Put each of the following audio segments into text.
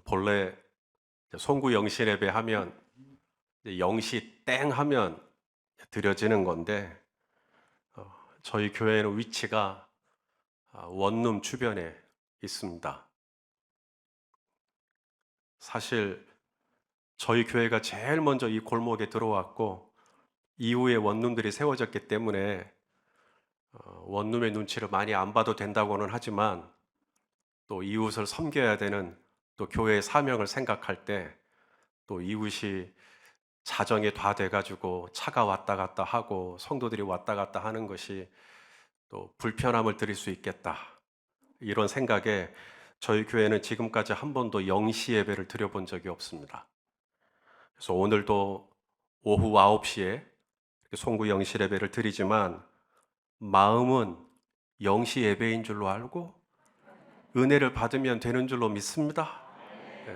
본래 송구 영시 예배 하면 영시 땡 하면 드려지는 건데 저희 교회는 위치가 원룸 주변에 있습니다. 사실 저희 교회가 제일 먼저 이 골목에 들어왔고 이후에 원룸들이 세워졌기 때문에 원룸의 눈치를 많이 안 봐도 된다고는 하지만 또 이웃을 섬겨야 되는 또 교회의 사명을 생각할 때 또 이웃이 자정이 다 돼가지고 차가 왔다 갔다 하고 성도들이 왔다 갔다 하는 것이 또 불편함을 드릴 수 있겠다, 이런 생각에 저희 교회는 지금까지 한 번도 영시 예배를 드려본 적이 없습니다. 그래서 오늘도 오후 9시에 송구 영시 예배를 드리지만 마음은 영시 예배인 줄로 알고 은혜를 받으면 되는 줄로 믿습니다. 네.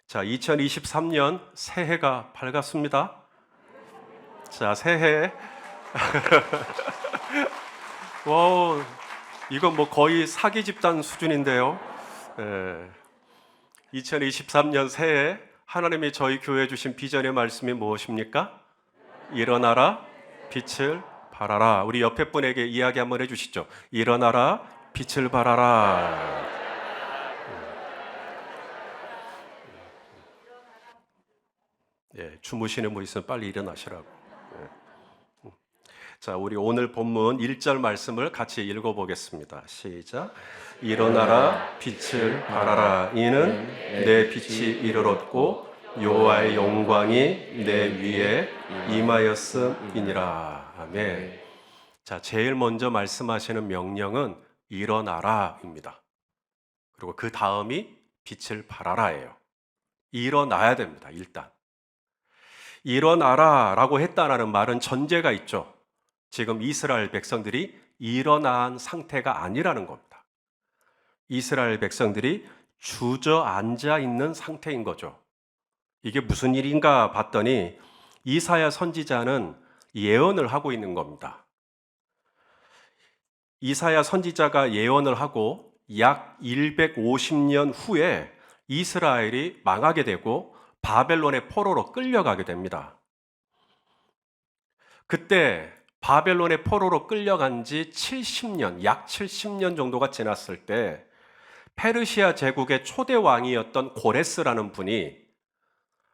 자, 2023년 새해가 밝았습니다. 자, 새해. 와, 이건 뭐 거의 사기 집단 수준인데요. 2023년 새해 하나님이 저희 교회에 주신 비전의 말씀이 무엇입니까? 일어나라, 빛을 발하라. 우리 옆에 분에게 이야기 한번 해주시죠. 일어나라, 빛을 발하라. 주무시는 분 있으면 빨리 일어나시라고. 자, 우리 오늘 본문 1절 말씀을 같이 읽어보겠습니다. 시작. 일어나라, 빛을 발하라. 이는 내 빛이 이르렀고 여호와의 영광이 내 위에 임하였음이니라. 아멘. 자, 제일 먼저 말씀하시는 명령은 일어나라입니다. 그리고 그 다음이 빛을 발하라예요. 일어나야 됩니다. 일단 일어나라라고 했다는 말은 전제가 있죠. 지금 이스라엘 백성들이 일어난 상태가 아니라는 겁니다. 이스라엘 백성들이 주저앉아 있는 상태인 거죠. 이게 무슨 일인가 봤더니 이사야 선지자는 예언을 하고 있는 겁니다. 이사야 선지자가 예언을 하고 약 150년 후에 이스라엘이 망하게 되고 바벨론의 포로로 끌려가게 됩니다. 그때 바벨론의 포로로 끌려간 지 70년, 약 70년 정도가 지났을 때 페르시아 제국의 초대 왕이었던 고레스라는 분이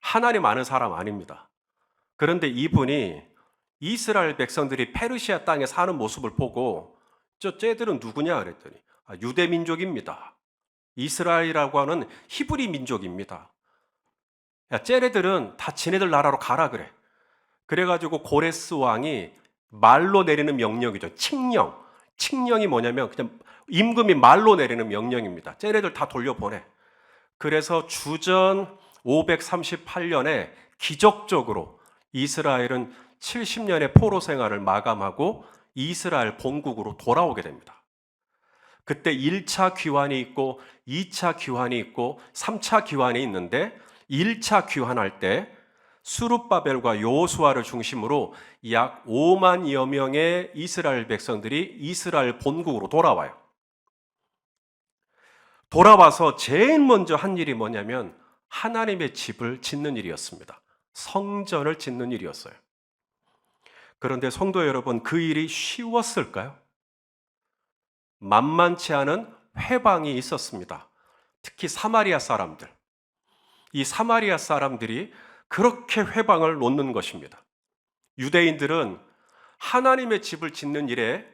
하나님 아는 사람 아닙니다. 그런데 이분이 이스라엘 백성들이 페르시아 땅에 사는 모습을 보고 쟤들은 누구냐 그랬더니 유대 민족입니다. 이스라엘이라고 하는 히브리 민족입니다. 야, 쟤네들은 다 지네들 나라로 가라 그래. 그래가지고 고레스 왕이 말로 내리는 명령이죠. 칙령. 칙령이 뭐냐면 그냥 임금이 말로 내리는 명령입니다. 쟤네들 다 돌려보내. 그래서 주전 538년에 기적적으로 이스라엘은 70년의 포로 생활을 마감하고 이스라엘 본국으로 돌아오게 됩니다. 그때 1차 귀환이 있고 2차 귀환이 있고 3차 귀환이 있는데 1차 귀환할 때 수룹바벨과 여호수아를 중심으로 약 5만여 명의 이스라엘 백성들이 이스라엘 본국으로 돌아와요. 돌아와서 제일 먼저 한 일이 뭐냐면 하나님의 집을 짓는 일이었습니다. 성전을 짓는 일이었어요. 그런데 성도 여러분, 그 일이 쉬웠을까요? 만만치 않은 회방이 있었습니다. 특히 사마리아 사람들. 이 사마리아 사람들이 그렇게 회방을 놓는 것입니다. 유대인들은 하나님의 집을 짓는 일에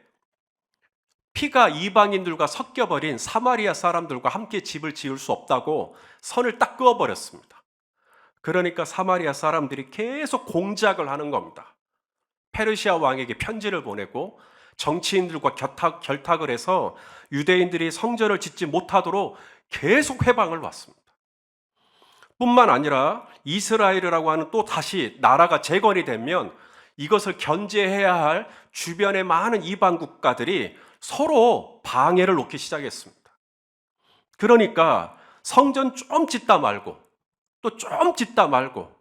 피가 이방인들과 섞여버린 사마리아 사람들과 함께 집을 지을 수 없다고 선을 딱 그어버렸습니다. 그러니까 사마리아 사람들이 계속 공작을 하는 겁니다. 페르시아 왕에게 편지를 보내고 정치인들과 결탁을 해서 유대인들이 성전을 짓지 못하도록 계속 회방을 놨습니다. 뿐만 아니라 이스라엘이라고 하는 또 다시 나라가 재건이 되면 이것을 견제해야 할 주변의 많은 이방 국가들이 서로 방해를 놓기 시작했습니다. 그러니까 성전 좀 짓다 말고 또 좀 짓다 말고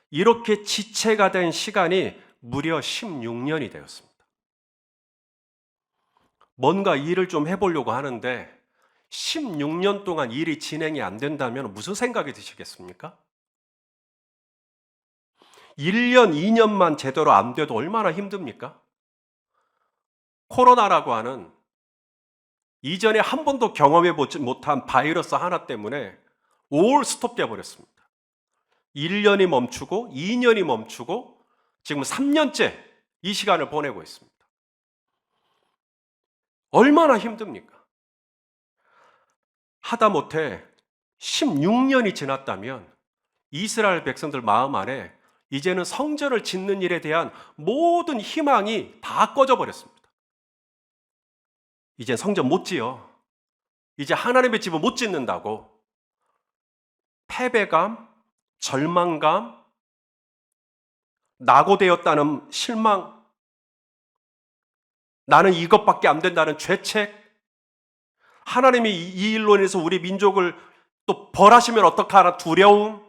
이렇게 지체가 된 시간이 무려 16년이 되었습니다. 뭔가 일을 좀 해보려고 하는데 16년 동안 일이 진행이 안 된다면 무슨 생각이 드시겠습니까? 1년, 2년만 제대로 안 돼도 얼마나 힘듭니까? 코로나라고 하는 이전에 한 번도 경험해 보지 못한 바이러스 하나 때문에 올 스톱돼 버렸습니다. 1년이 멈추고 2년이 멈추고 지금 3년째 이 시간을 보내고 있습니다. 얼마나 힘듭니까? 하다못해 16년이 지났다면 이스라엘 백성들 마음 안에 이제는 성전을 짓는 일에 대한 모든 희망이 다 꺼져 버렸습니다. 이제 성전 못 지어. 이제 하나님의 집을 못 짓는다고. 패배감, 절망감, 낙오되었다는 실망, 나는 이것밖에 안 된다는 죄책, 하나님이 이 일로 인해서 우리 민족을 또 벌하시면 어떡하나 두려움,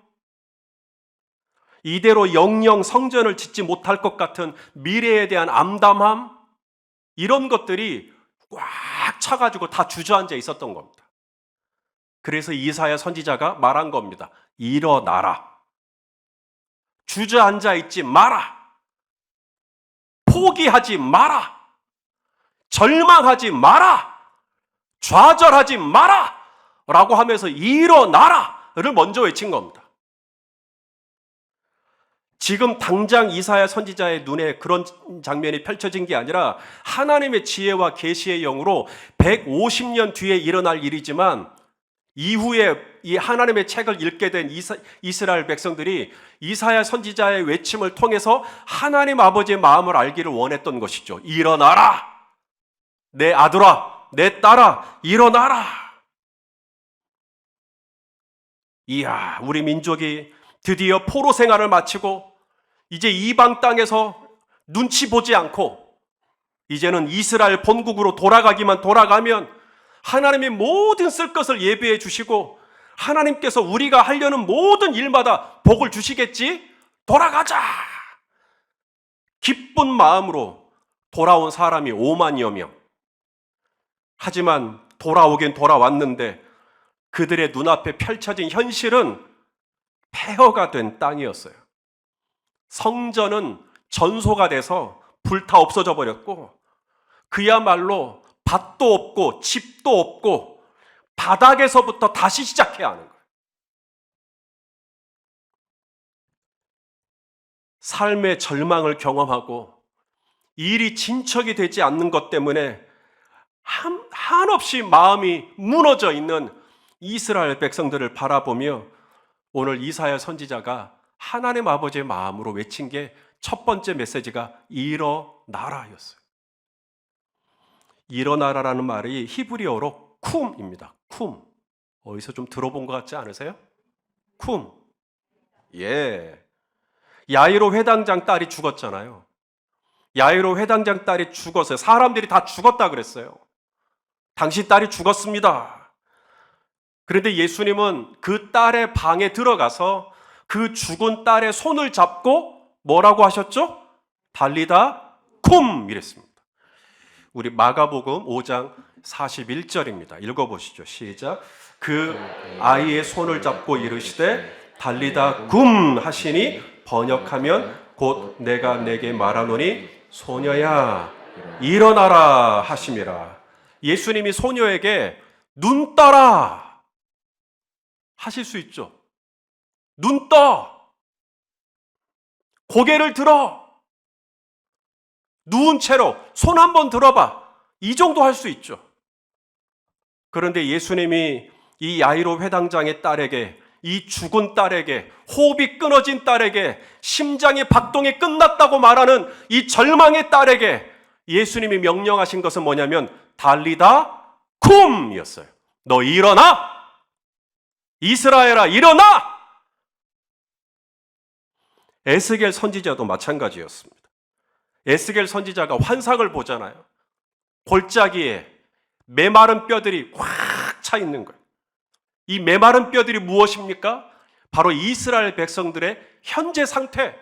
이대로 영영 성전을 짓지 못할 것 같은 미래에 대한 암담함, 이런 것들이 꽉 차가지고 다 주저앉아 있었던 겁니다. 그래서 이사야 선지자가 말한 겁니다. 일어나라. 주저앉아 있지 마라. 포기하지 마라. 절망하지 마라. 좌절하지 마라. 라고 하면서 일어나라를 먼저 외친 겁니다. 지금 당장 이사야 선지자의 눈에 그런 장면이 펼쳐진 게 아니라 하나님의 지혜와 계시의 영으로 150년 뒤에 일어날 일이지만 이후에 이 하나님의 책을 읽게 된 이스라엘 백성들이 이사야 선지자의 외침을 통해서 하나님 아버지의 마음을 알기를 원했던 것이죠. 일어나라! 내 아들아, 내 딸아, 일어나라! 이야, 우리 민족이 드디어 포로 생활을 마치고 이제 이방 땅에서 눈치 보지 않고 이제는 이스라엘 본국으로 돌아가면 하나님의 모든 쓸 것을 예비해 주시고 하나님께서 우리가 하려는 모든 일마다 복을 주시겠지? 돌아가자! 기쁜 마음으로 돌아온 사람이 5만여 명. 하지만 돌아오긴 돌아왔는데 그들의 눈앞에 펼쳐진 현실은 폐허가 된 땅이었어요. 성전은 전소가 돼서 불타 없어져 버렸고 그야말로 밭도 없고 집도 없고 바닥에서부터 다시 시작해야 하는 거예요. 삶의 절망을 경험하고 일이 진척이 되지 않는 것 때문에 한없이 마음이 무너져 있는 이스라엘 백성들을 바라보며 오늘 이사야 선지자가 하나님 아버지의 마음으로 외친 게 첫 번째 메시지가 일어나라였어요. 일어나라라는 말이 히브리어로 쿰입니다. 쿰. 어디서 좀 들어본 것 같지 않으세요? 쿰. 예. 야이로 회당장 딸이 죽었잖아요. 야이로 회당장 딸이 죽었어요. 사람들이 다 죽었다 그랬어요. 당신 딸이 죽었습니다. 그런데 예수님은 그 딸의 방에 들어가서 그 죽은 딸의 손을 잡고 뭐라고 하셨죠? 달리다 쿰 이랬습니다. 우리 마가복음 5장 41절입니다. 읽어보시죠. 시작. 그 아이의 손을 잡고 이르시되 달리다 굼 하시니 번역하면 곧 내가 내게 말하노니 소녀야 일어나라 하심이라. 예수님이 소녀에게 눈 떠라 하실 수 있죠. 눈 떠. 고개를 들어. 누운 채로 손 한번 들어봐. 이 정도 할 수 있죠. 그런데 예수님이 이 야이로 회당장의 딸에게, 이 죽은 딸에게, 호흡이 끊어진 딸에게, 심장의 박동이 끝났다고 말하는 이 절망의 딸에게 예수님이 명령하신 것은 뭐냐면 달리다 쿰이었어요. 너 일어나! 이스라엘아 일어나! 에스겔 선지자도 마찬가지였습니다. 에스겔 선지자가 환상을 보잖아요. 골짜기에 메마른 뼈들이 꽉 차 있는 거예요. 이 메마른 뼈들이 무엇입니까? 바로 이스라엘 백성들의 현재 상태.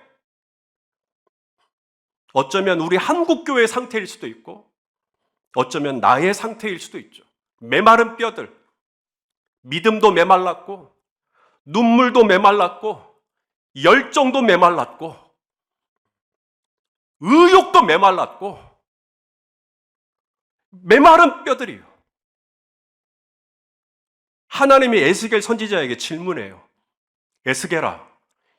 어쩌면 우리 한국교회의 상태일 수도 있고 어쩌면 나의 상태일 수도 있죠. 메마른 뼈들, 믿음도 메말랐고 눈물도 메말랐고 열정도 메말랐고 의욕도 메말랐고 메마른 뼈들이요. 하나님이 에스겔 선지자에게 질문해요. 에스겔아,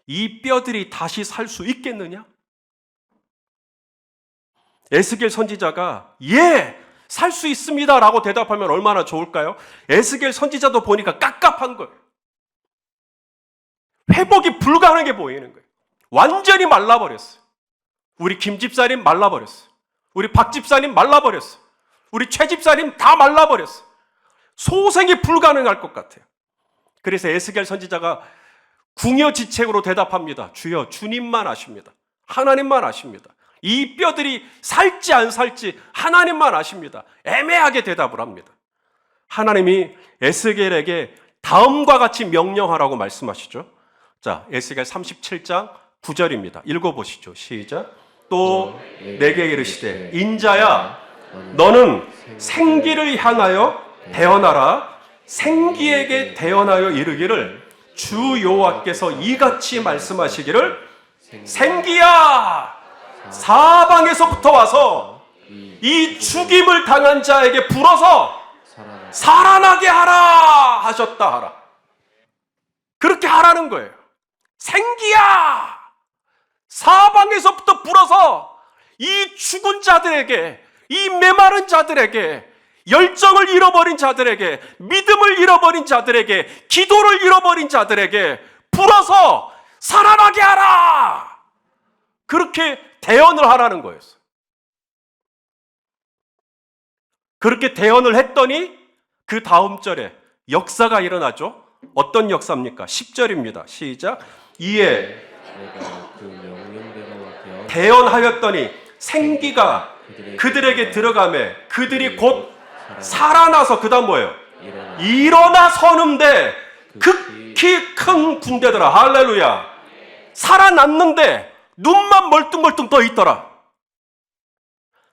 이 뼈들이 다시 살 수 있겠느냐? 에스겔 선지자가 예, 살 수 있습니다 라고 대답하면 얼마나 좋을까요? 에스겔 선지자도 보니까 깝깝한 거예요. 회복이 불가능해 보이는 거예요. 완전히 말라버렸어요. 우리 김 집사님 말라버렸어요. 우리 박 집사님 말라버렸어요. 우리 최 집사님 다 말라버렸어요. 소생이 불가능할 것 같아요. 그래서 에스겔 선지자가 궁여지책으로 대답합니다. 주여, 주님만 아십니다. 하나님만 아십니다. 이 뼈들이 살지 안 살지 하나님만 아십니다. 애매하게 대답을 합니다. 하나님이 에스겔에게 다음과 같이 명령하라고 말씀하시죠. 자, 에스겔 37장 9절입니다. 읽어보시죠. 시작. 또 내게 이르시되 인자야, 너는 생기를 향하여 대언하라. 생기에게 대언하여 이르기를 주 여호와께서 이같이 말씀하시기를 생기야, 사방에서부터 와서 이 죽임을 당한 자에게 불어서 살아나게 하라 하셨다 하라. 그렇게 하라는 거예요. 생기야, 사방에서부터 불어서 이 죽은 자들에게, 이 메마른 자들에게, 열정을 잃어버린 자들에게, 믿음을 잃어버린 자들에게, 기도를 잃어버린 자들에게 불어서 살아나게 하라. 그렇게 대언을 하라는 거였어요. 그렇게 대언을 했더니 그 다음 절에 역사가 일어나죠. 어떤 역사입니까? 10절입니다. 시작. 이에 내가 그 명령대로 대언하였더니 생기가 그들에게 들어가매 그들이 곧 살아나서 그다음 뭐예요? 일어나 서는데 극히 큰 군대더라. 할렐루야. 살아났는데 눈만 멀뚱멀뚱 떠 있더라.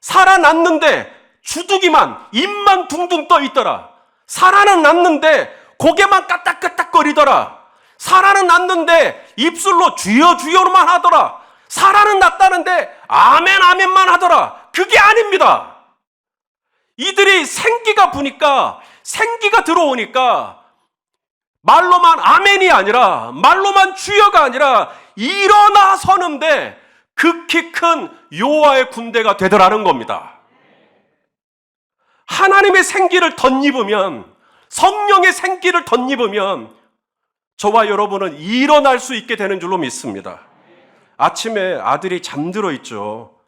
살아났는데 주둥이만, 입만 둥둥 떠 있더라. 살아는 났는데 고개만 까딱까딱거리더라. 살아는 났는데 입술로 주여 주여로만 하더라. 살아는 났다는데 아멘 아멘만 하더라. 그게 아닙니다. 이들이 생기가 부니까, 생기가 들어오니까 말로만 아멘이 아니라, 말로만 주여가 아니라 일어나 서는데 극히 큰 여호와의 군대가 되더라는 겁니다. 하나님의 생기를 덧입으면, 성령의 생기를 덧입으면 저와 여러분은 일어날 수 있게 되는 줄로 믿습니다. 아침에 아들이 잠들어 있죠.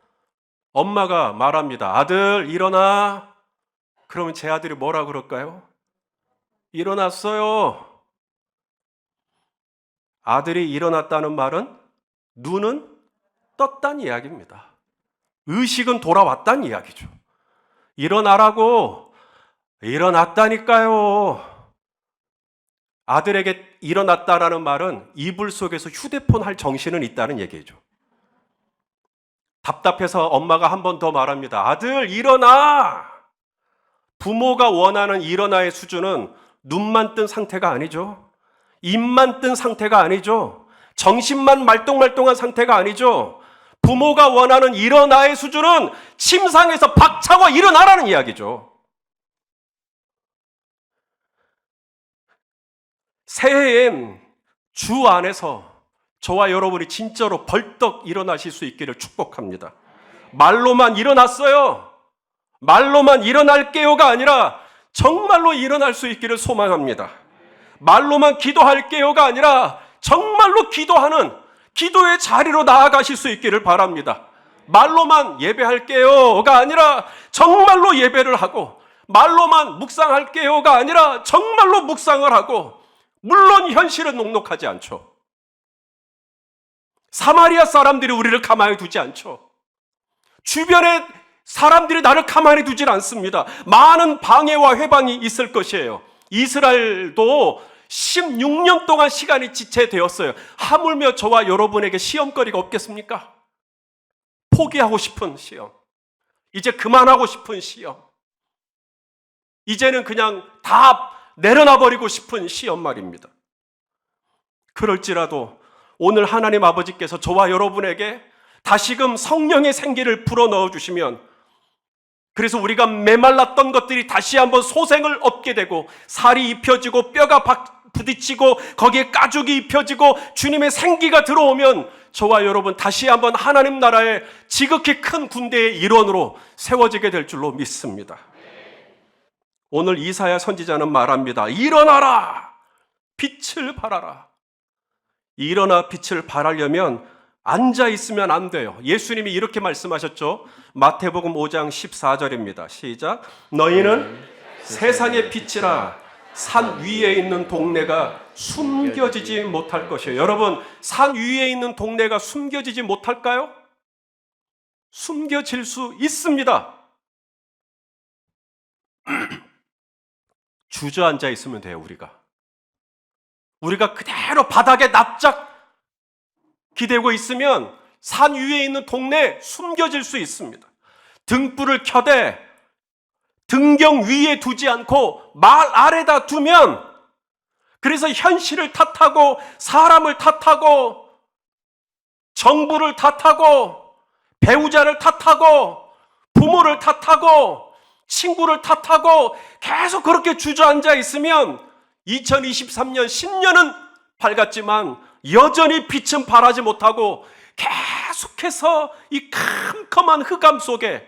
엄마가 말합니다. 아들 일어나. 그러면 제 아들이 뭐라 그럴까요? 일어났어요. 아들이 일어났다는 말은 눈은 떴다는 이야기입니다. 의식은 돌아왔다는 이야기죠. 일어나라고. 일어났다니까요. 아들에게 일어났다라는 말은 이불 속에서 휴대폰 할 정신은 있다는 얘기죠. 답답해서 엄마가 한 번 더 말합니다. 아들 일어나. 부모가 원하는 일어나의 수준은 눈만 뜬 상태가 아니죠. 입만 뜬 상태가 아니죠. 정신만 말똥말똥한 상태가 아니죠. 부모가 원하는 일어나의 수준은 침상에서 박차고 일어나라는 이야기죠. 새해엔 주 안에서 저와 여러분이 진짜로 벌떡 일어나실 수 있기를 축복합니다. 말로만 일어났어요. 말로만 일어날게요가 아니라 정말로 일어날 수 있기를 소망합니다. 말로만 기도할게요가 아니라 정말로 기도하는 기도의 자리로 나아가실 수 있기를 바랍니다. 말로만 예배할게요가 아니라 정말로 예배를 하고, 말로만 묵상할게요가 아니라 정말로 묵상을 하고, 물론 현실은 녹록하지 않죠. 사마리아 사람들이 우리를 가만히 두지 않죠. 주변에 사람들이 나를 가만히 두질 않습니다. 많은 방해와 회방이 있을 것이에요. 이스라엘도 16년 동안 시간이 지체되었어요. 하물며 저와 여러분에게 시험거리가 없겠습니까? 포기하고 싶은 시험, 이제 그만하고 싶은 시험, 이제는 그냥 다 내려놔 버리고 싶은 시험 말입니다. 그럴지라도 오늘 하나님 아버지께서 저와 여러분에게 다시금 성령의 생기를 불어넣어 주시면, 그래서 우리가 메말랐던 것들이 다시 한번 소생을 얻게 되고 살이 입혀지고 뼈가 부딪히고 거기에 가죽이 입혀지고 주님의 생기가 들어오면 저와 여러분 다시 한번 하나님 나라의 지극히 큰 군대의 일원으로 세워지게 될 줄로 믿습니다. 오늘 이사야 선지자는 말합니다. 일어나라! 빛을 발하라. 일어나 빛을 발하려면 앉아 있으면 안 돼요. 예수님이 이렇게 말씀하셨죠. 마태복음 5장 14절입니다. 시작. 너희는 세상의 빛이라. 산 위에 있는 동네가 숨겨지지 못할 것이에요. 여러분, 산 위에 있는 동네가 숨겨지지 못할까요? 숨겨질 수 있습니다. 주저앉아 있으면 돼요. 우리가 그대로 바닥에 납작 기대고 있으면 산 위에 있는 동네에 숨겨질 수 있습니다. 등불을 켜되 등경 위에 두지 않고 말 아래다 두면, 그래서 현실을 탓하고 사람을 탓하고 정부를 탓하고 배우자를 탓하고 부모를 탓하고 친구를 탓하고 계속 그렇게 주저앉아 있으면 2023년 10년은 밝았지만 여전히 빛은 발하지 못하고 계속해서 이 캄캄한 흑암 속에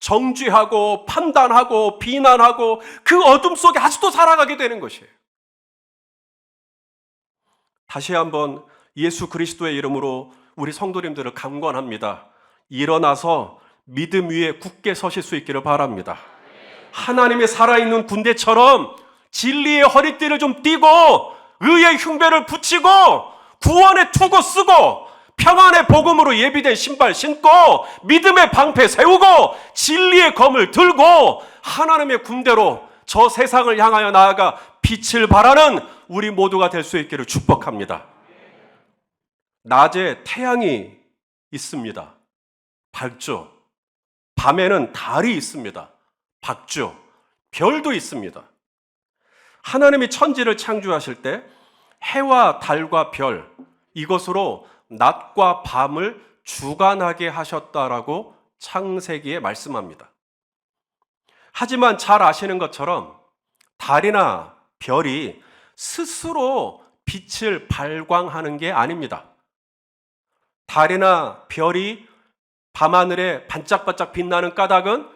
정죄하고 판단하고 비난하고 그 어둠 속에 아직도 살아가게 되는 것이에요. 다시 한번 예수 그리스도의 이름으로 우리 성도님들을 강권합니다. 일어나서 믿음 위에 굳게 서실 수 있기를 바랍니다. 하나님의 살아있는 군대처럼 진리의 허리띠를 좀 띠고 의의 흉배를 붙이고 구원의 투구 쓰고 평안의 복음으로 예비된 신발 신고 믿음의 방패 세우고 진리의 검을 들고 하나님의 군대로 저 세상을 향하여 나아가 빛을 발하는 우리 모두가 될 수 있기를 축복합니다. 낮에 태양이 있습니다. 밝죠. 밤에는 달이 있습니다. 밝죠. 별도 있습니다. 하나님이 천지를 창조하실 때 해와 달과 별, 이것으로 낮과 밤을 주관하게 하셨다라고 창세기에 말씀합니다. 하지만 잘 아시는 것처럼 달이나 별이 스스로 빛을 발광하는 게 아닙니다. 달이나 별이 밤하늘에 반짝반짝 빛나는 까닭은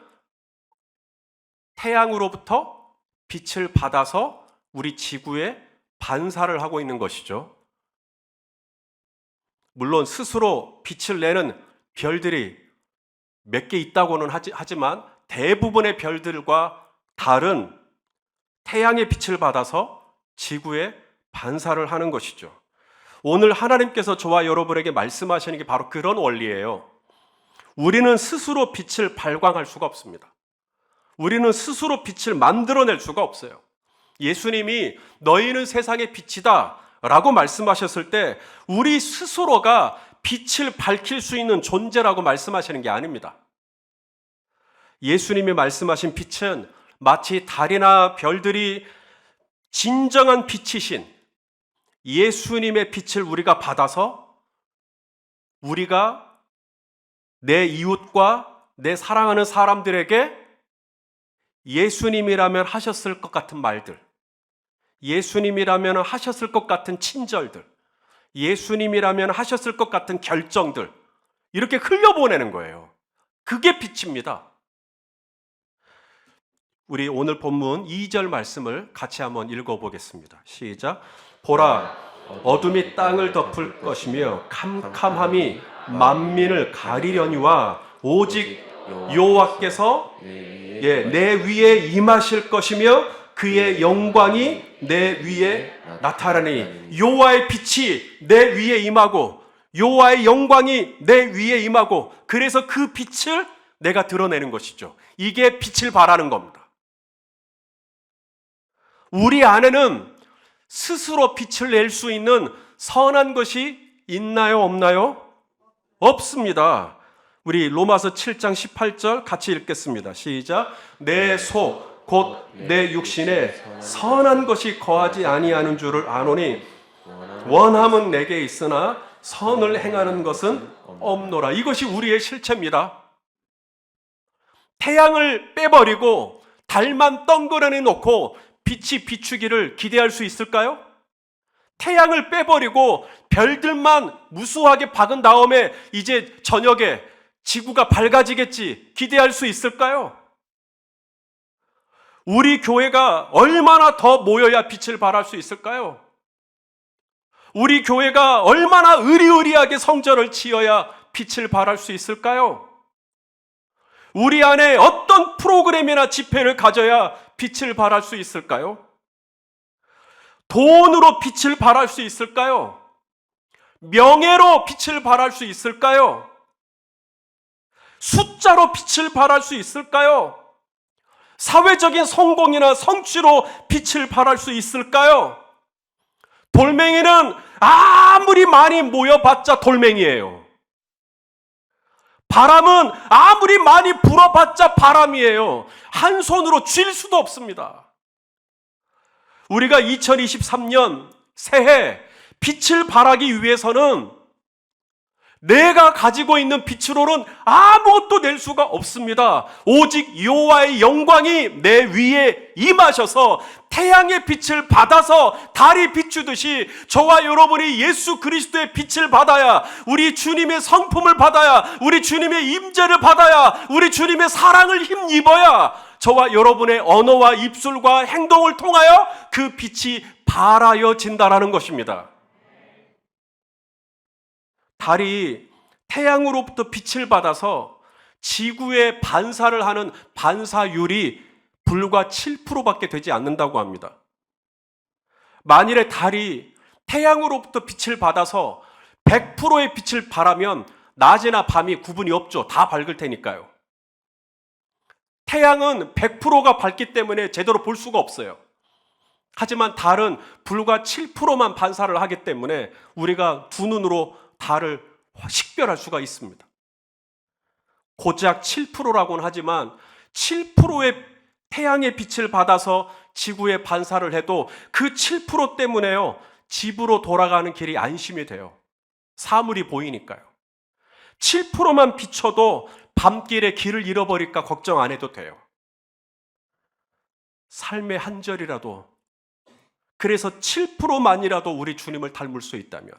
태양으로부터 빛을 받아서 우리 지구에 반사를 하고 있는 것이죠. 물론 스스로 빛을 내는 별들이 몇 개 있다고는 하지만 대부분의 별들과 달은 태양의 빛을 받아서 지구에 반사를 하는 것이죠. 오늘 하나님께서 저와 여러분에게 말씀하시는 게 바로 그런 원리예요. 우리는 스스로 빛을 발광할 수가 없습니다. 우리는 스스로 빛을 만들어낼 수가 없어요. 예수님이 너희는 세상의 빛이다 라고 말씀하셨을 때 우리 스스로가 빛을 밝힐 수 있는 존재라고 말씀하시는 게 아닙니다. 예수님이 말씀하신 빛은 마치 달이나 별들이 진정한 빛이신 예수님의 빛을 우리가 받아서 우리가 내 이웃과 내 사랑하는 사람들에게 예수님이라면 하셨을 것 같은 말들, 예수님이라면 하셨을 것 같은 친절들, 예수님이라면 하셨을 것 같은 결정들, 이렇게 흘려보내는 거예요. 그게 빛입니다. 우리 오늘 본문 2절 말씀을 같이 한번 읽어보겠습니다. 시작. 보라, 어둠이 땅을 덮을 것이며 캄캄함이 만민을 가리려니와 오직 여호와께서 내 위에 임하실 것이며 그의 영광이 내 위에 나타나니. 여호와의 빛이 내 위에 임하고 여호와의 영광이 내 위에 임하고 그래서 그 빛을 내가 드러내는 것이죠. 이게 빛을 발하는 겁니다. 우리 안에는 스스로 빛을 낼 수 있는 선한 것이 있나요? 없나요? 없습니다. 우리 로마서 7장 18절 같이 읽겠습니다. 시작. 내 속 곧 내 육신에 선한 것이 거하지 아니하는 줄을 아노니 원함은 내게 있으나 선을 행하는 것은 없노라. 이것이 우리의 실체입니다. 태양을 빼버리고 달만 덩그러니 놓고 빛이 비추기를 기대할 수 있을까요? 태양을 빼버리고 별들만 무수하게 박은 다음에 이제 저녁에 지구가 밝아지겠지 기대할 수 있을까요? 우리 교회가 얼마나 더 모여야 빛을 발할 수 있을까요? 우리 교회가 얼마나 의리의리하게 성전을 지어야 빛을 발할 수 있을까요? 우리 안에 어떤 프로그램이나 집회를 가져야 빛을 발할 수 있을까요? 돈으로 빛을 발할 수 있을까요? 명예로 빛을 발할 수 있을까요? 숫자로 빛을 발할 수 있을까요? 사회적인 성공이나 성취로 빛을 발할 수 있을까요? 돌멩이는 아무리 많이 모여봤자 돌멩이에요. 바람은 아무리 많이 불어봤자 바람이에요. 한 손으로 쥘 수도 없습니다. 우리가 2023년 새해 빛을 발하기 위해서는 내가 가지고 있는 빛으로는 아무것도 낼 수가 없습니다. 오직 여호와의 영광이 내 위에 임하셔서 태양의 빛을 받아서 달이 비추듯이 저와 여러분이 예수 그리스도의 빛을 받아야, 우리 주님의 성품을 받아야, 우리 주님의 임재를 받아야, 우리 주님의 사랑을 힘입어야 저와 여러분의 언어와 입술과 행동을 통하여 그 빛이 발하여진다라는 것입니다. 달이 태양으로부터 빛을 받아서 지구에 반사를 하는 반사율이 불과 7%밖에 되지 않는다고 합니다. 만일에 달이 태양으로부터 빛을 받아서 100%의 빛을 발하면 낮이나 밤이 구분이 없죠. 다 밝을 테니까요. 태양은 100%가 밝기 때문에 제대로 볼 수가 없어요. 하지만 달은 불과 7%만 반사를 하기 때문에 우리가 두 눈으로 달을 식별할 수가 있습니다. 고작 7%라고는 하지만 7%의 태양의 빛을 받아서 지구에 반사를 해도 그 7% 때문에요, 집으로 돌아가는 길이 안심이 돼요. 사물이 보이니까요. 7%만 비춰도 밤길에 길을 잃어버릴까 걱정 안 해도 돼요. 삶의 한 절이라도, 그래서 7%만이라도 우리 주님을 닮을 수 있다면,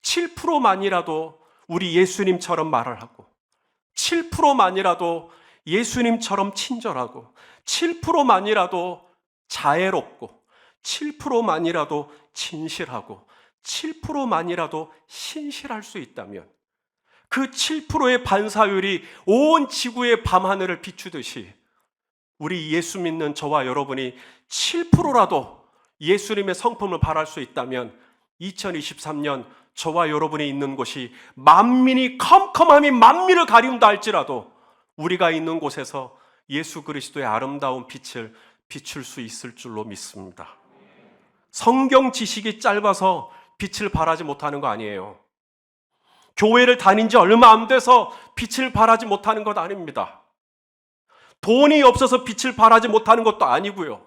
7%만이라도 우리 예수님처럼 말을 하고, 7%만이라도 예수님처럼 친절하고, 7%만이라도 자애롭고, 7%만이라도 진실하고, 7%만이라도 신실할 수 있다면 그 7%의 반사율이 온 지구의 밤하늘을 비추듯이 우리 예수 믿는 저와 여러분이 7%라도 예수님의 성품을 발할 수 있다면 2023년 저와 여러분이 있는 곳이 만민이 컴컴함이 만민을 가리운다 할지라도 우리가 있는 곳에서 예수 그리스도의 아름다운 빛을 비출 수 있을 줄로 믿습니다. 성경 지식이 짧아서 빛을 발하지 못하는 거 아니에요. 교회를 다닌 지 얼마 안 돼서 빛을 발하지 못하는 것 아닙니다. 돈이 없어서 빛을 발하지 못하는 것도 아니고요.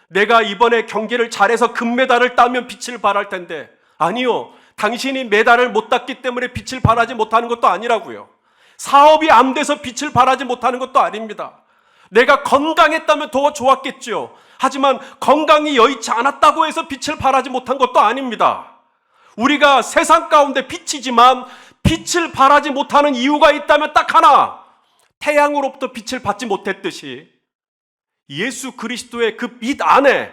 내가 이번에 경기를 잘해서 금메달을 따면 빛을 발할 텐데, 아니요, 당신이 메달을 못 땄기 때문에 빛을 발하지 못하는 것도 아니라고요. 사업이 안 돼서 빛을 발하지 못하는 것도 아닙니다. 내가 건강했다면 더 좋았겠죠. 하지만 건강이 여의치 않았다고 해서 빛을 발하지 못한 것도 아닙니다. 우리가 세상 가운데 빛이지만 빛을 발하지 못하는 이유가 있다면 딱 하나, 태양으로부터 빛을 받지 못했듯이 예수 그리스도의 그 빛 안에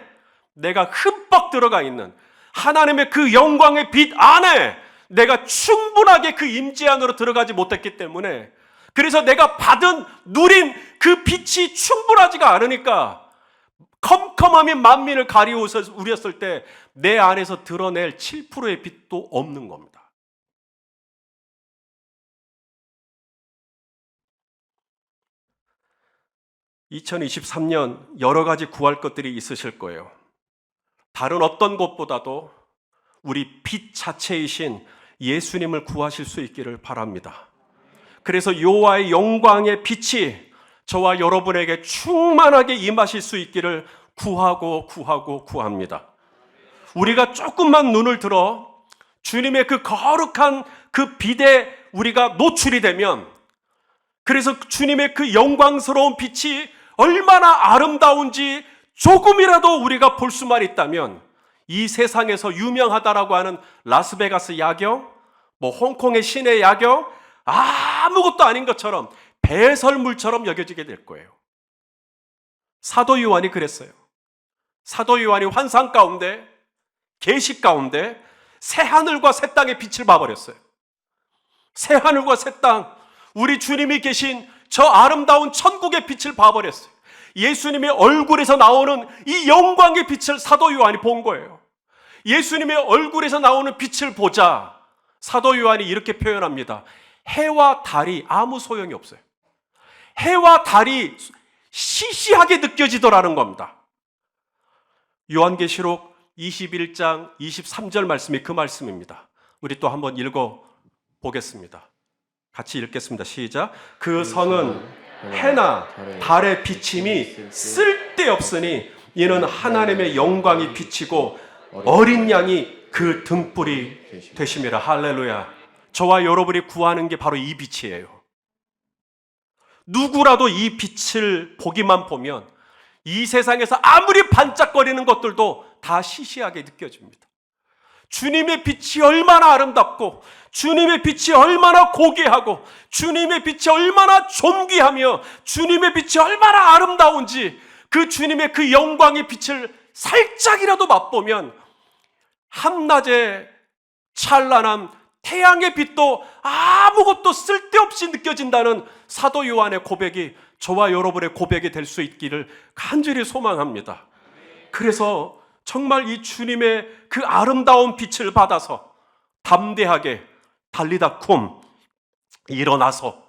내가 흠뻑 들어가 있는 하나님의 그 영광의 빛 안에 내가 충분하게 그 임재 안으로 들어가지 못했기 때문에, 그래서 내가 누린 그 빛이 충분하지가 않으니까 컴컴함이 만민을 가리우렸을 때 내 안에서 드러낼 7%의 빛도 없는 겁니다. (2023년) 여러 가지 구할 것들이 있으실 거예요. 다른 어떤 것보다도 우리 빛 자체이신 예수님을 구하실 수 있기를 바랍니다. 그래서 여호와의 영광의 빛이 저와 여러분에게 충만하게 임하실 수 있기를 구합니다. 우리가 조금만 눈을 들어 주님의 그 거룩한 그 빛에 우리가 노출이 되면, 그래서 주님의 그 영광스러운 빛이 얼마나 아름다운지 조금이라도 우리가 볼 수만 있다면, 이 세상에서 유명하다라고 하는 라스베가스 야경, 홍콩의 시내 야경, 아무것도 아닌 것처럼 배설물처럼 여겨지게 될 거예요. 사도 요한이 그랬어요. 사도 요한이 환상 가운데, 계시 가운데 새하늘과 새 땅의 빛을 봐버렸어요. 새하늘과 새 땅, 우리 주님이 계신 저 아름다운 천국의 빛을 봐버렸어요. 예수님의 얼굴에서 나오는 이 영광의 빛을 사도 요한이 본 거예요. 예수님의 얼굴에서 나오는 빛을 보자 사도 요한이 이렇게 표현합니다. 해와 달이 아무 소용이 없어요. 해와 달이 시시하게 느껴지더라는 겁니다. 요한계시록 21장 23절 말씀이 그 말씀입니다. 우리 또 한번 읽어 보겠습니다. 같이 읽겠습니다. 시작. 그 성은 해나 달의 비침이 쓸데없으니 이는 하나님의 영광이 비치고 어린 양이 그 등불이 되심이라. 할렐루야. 저와 여러분이 구하는 게 바로 이 빛이에요. 누구라도 이 빛을 보기만 보면 이 세상에서 아무리 반짝거리는 것들도 다 시시하게 느껴집니다. 주님의 빛이 얼마나 아름답고, 주님의 빛이 얼마나 고귀하고, 주님의 빛이 얼마나 존귀하며, 주님의 빛이 얼마나 아름다운지, 그 주님의 그 영광의 빛을 살짝이라도 맛보면 한낮의 찬란한 태양의 빛도 아무것도 쓸데없이 느껴진다는 사도 요한의 고백이 저와 여러분의 고백이 될 수 있기를 간절히 소망합니다. 그래서 정말 이 주님의 그 아름다운 빛을 받아서 담대하게 달리다 쿰 일어나서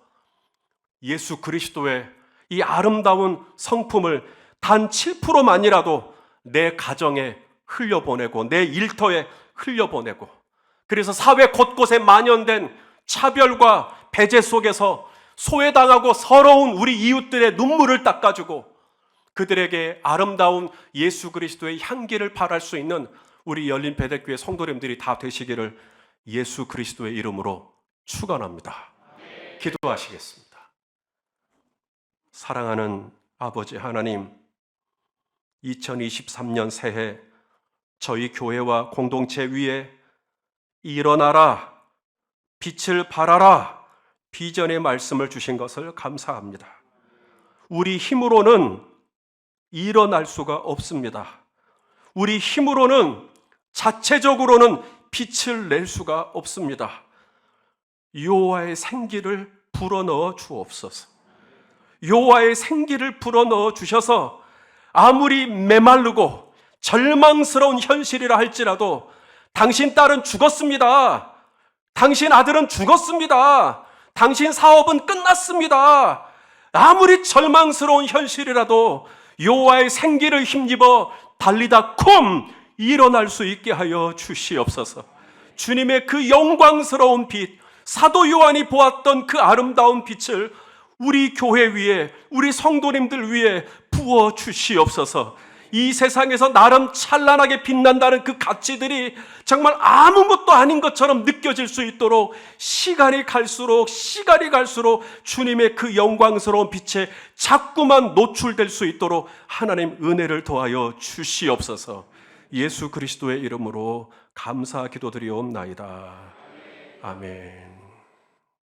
예수 그리스도의 이 아름다운 성품을 단 7%만이라도 내 가정에 흘려보내고, 내 일터에 흘려보내고, 그래서 사회 곳곳에 만연된 차별과 배제 속에서 소외당하고 서러운 우리 이웃들의 눈물을 닦아주고 그들에게 아름다운 예수 그리스도의 향기를 발할 수 있는 우리 열린배대교회 성도님들이 다 되시기를 예수 그리스도의 이름으로 축원합니다. 기도하시겠습니다. 사랑하는 아버지 하나님, 2023년 새해 저희 교회와 공동체 위에 일어나라, 빛을 발하라 비전의 말씀을 주신 것을 감사합니다. 우리 힘으로는 일어날 수가 없습니다. 우리 힘으로는 자체적으로는 빛을 낼 수가 없습니다. 여호와의 생기를 불어넣어 주옵소서. 여호와의 생기를 불어넣어 주셔서 아무리 메마르고 절망스러운 현실이라 할지라도 당신 딸은 죽었습니다. 당신 아들은 죽었습니다. 당신 사업은 끝났습니다. 아무리 절망스러운 현실이라도 여호와의 생기를 힘입어 달리다 쿰 일어날 수 있게 하여 주시옵소서. 주님의 그 영광스러운 빛, 사도 요한이 보았던 그 아름다운 빛을 우리 교회 위에, 우리 성도님들 위에 부어 주시옵소서. 이 세상에서 나름 찬란하게 빛난다는 그 가치들이 정말 아무것도 아닌 것처럼 느껴질 수 있도록 시간이 갈수록 주님의 그 영광스러운 빛에 자꾸만 노출될 수 있도록 하나님 은혜를 더하여 주시옵소서. 예수 그리스도의 이름으로 감사 기도드리옵나이다. 아멘.